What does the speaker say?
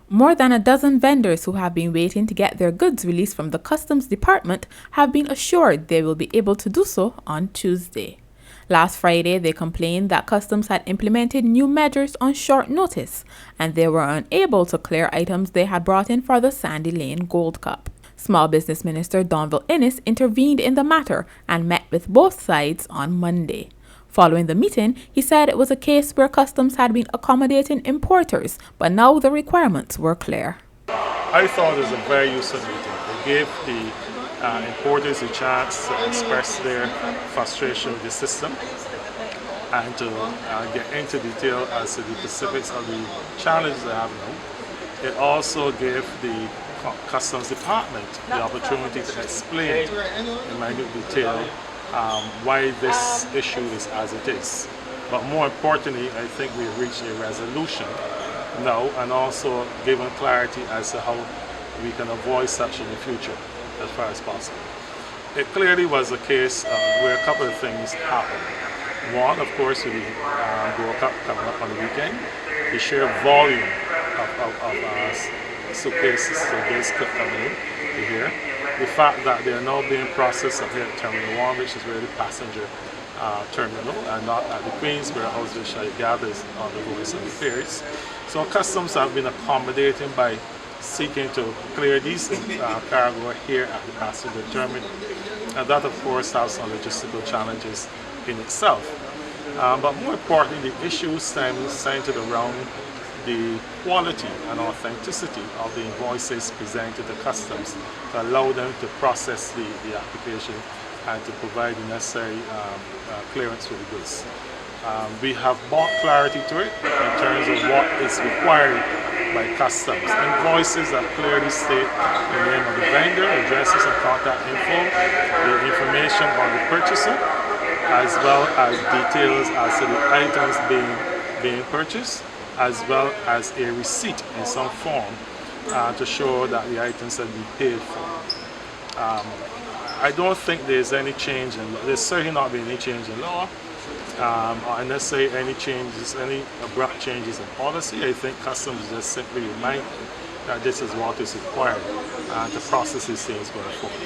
More than a dozen vendors who have been waiting to get their goods released from the Customs Department have been assured they will be able to do so on Tuesday. Last Friday, they complained that Customs had implemented new measures on short notice and they were unable to clear items they had brought in for the Sandy Lane Gold Cup. Small Business Minister Donville Inniss intervened in the matter and met with both sides on Monday. Following the meeting, he said it was a case where Customs had been accommodating importers, but now the requirements were clear. I thought it was a very useful meeting. It gave the importers a chance to express their frustration with the system and to get into detail as to the specifics of the challenges they have now. It also gave the Customs Department the opportunity to explain in minute detail why this issue is as it is. But more importantly, I think we've reached a resolution now and also given clarity as to how we can avoid such in the future as far as possible. It clearly was a case where a couple of things happened. One, of course, with the Gold Cup coming up on the weekend, the sheer volume of suitcases to goods coming in to here. The fact that they are now being processed up here at Terminal 1, which is really passenger terminal, and not at the Queensborough House, which I gather is undergoing some repairs. So Customs have been accommodating by seeking to clear these cargo here at the passenger terminal. And that, of course, has some logistical challenges in itself. But more importantly, the issue centered around the quality and authenticity of the invoices presented to Customs to allow them to process the application and to provide the necessary clearance for the goods. We have brought clarity to it in terms of what is required by Customs. Invoices that clearly state the name of the vendor, addresses and contact info, the information on the purchaser, as well as details as to the items being purchased, as well as a receipt in some form to show that the items have been paid for. I don't think there's any change in law. There's certainly not been any change in law, or necessarily any changes, any abrupt changes in policy. I think Customs is just simply reminding that this is what is required to process these things going forward.